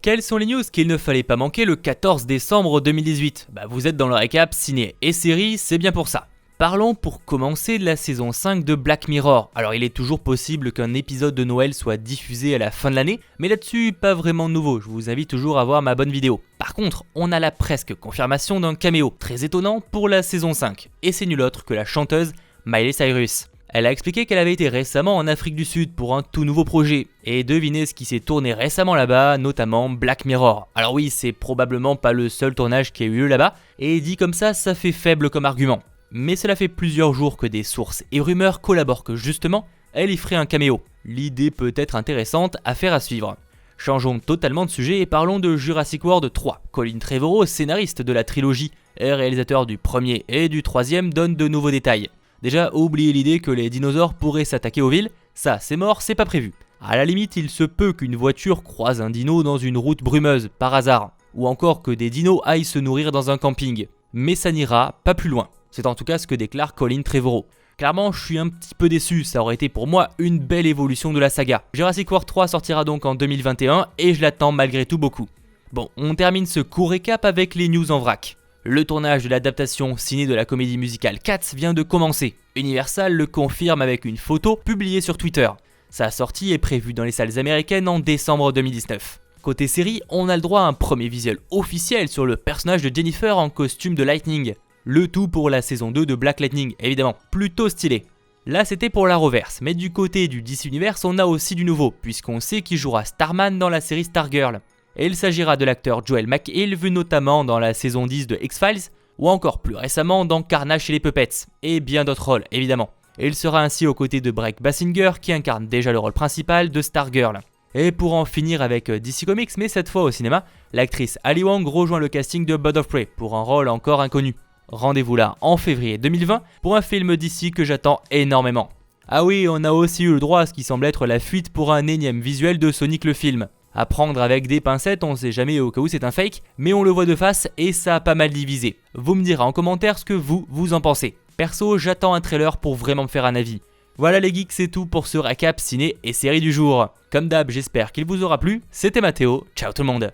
Quelles sont les news qu'il ne fallait pas manquer le 14 décembre 2018 ? Vous êtes dans le récap ciné et série, c'est bien pour ça. Parlons pour commencer de la saison 5 de Black Mirror. Alors il est toujours possible qu'un épisode de Noël soit diffusé à la fin de l'année, mais là-dessus pas vraiment de nouveau, je vous invite toujours à voir ma bonne vidéo. Par contre, on a la presque confirmation d'un caméo, très étonnant pour la saison 5, et c'est nul autre que la chanteuse Miley Cyrus. Elle a expliqué qu'elle avait été récemment en Afrique du Sud pour un tout nouveau projet, et devinez ce qui s'est tourné récemment là-bas, notamment Black Mirror. Alors oui, c'est probablement pas le seul tournage qui a eu lieu là-bas, et dit comme ça fait faible comme argument. Mais cela fait plusieurs jours que des sources et rumeurs collaborent que justement, elle y ferait un caméo. L'idée peut être intéressante, affaire à suivre. Changeons totalement de sujet et parlons de Jurassic World 3. Colin Trevorrow, scénariste de la trilogie et réalisateur du premier et du troisième, donne de nouveaux détails. Déjà, oubliez l'idée que les dinosaures pourraient s'attaquer aux villes, ça c'est mort, c'est pas prévu. À la limite, il se peut qu'une voiture croise un dino dans une route brumeuse, par hasard, ou encore que des dinos aillent se nourrir dans un camping. Mais ça n'ira pas plus loin. C'est en tout cas ce que déclare Colin Trevorrow. Clairement, je suis un petit peu déçu, ça aurait été pour moi une belle évolution de la saga. Jurassic World 3 sortira donc en 2021 et je l'attends malgré tout beaucoup. Bon, on termine ce court récap avec les news en vrac. Le tournage de l'adaptation ciné de la comédie musicale Cats vient de commencer. Universal le confirme avec une photo publiée sur Twitter. Sa sortie est prévue dans les salles américaines en décembre 2019. Côté série, on a le droit à un premier visuel officiel sur le personnage de Jennifer en costume de Lightning. Le tout pour la saison 2 de Black Lightning, évidemment, plutôt stylé. Là c'était pour la reverse, mais du côté du DC Universe on a aussi du nouveau, puisqu'on sait qui jouera Starman dans la série Stargirl. Et il s'agira de l'acteur Joel McHale, vu notamment dans la saison 10 de X-Files, ou encore plus récemment dans Carnage et les Puppets, et bien d'autres rôles évidemment. Et il sera ainsi aux côtés de Brec Bassinger qui incarne déjà le rôle principal de Stargirl. Et pour en finir avec DC Comics, mais cette fois au cinéma, l'actrice Ali Wong rejoint le casting de Birds of Prey pour un rôle encore inconnu. Rendez-vous là en février 2020 pour un film d'ici que j'attends énormément. Ah oui, on a aussi eu le droit à ce qui semble être la fuite pour un énième visuel de Sonic le film. À prendre avec des pincettes, on sait jamais au cas où c'est un fake, mais on le voit de face et ça a pas mal divisé. Vous me direz en commentaire ce que vous en pensez. Perso, j'attends un trailer pour vraiment me faire un avis. Voilà les geeks, c'est tout pour ce récap ciné et série du jour. Comme d'hab, j'espère qu'il vous aura plu. C'était Mathéo, ciao tout le monde.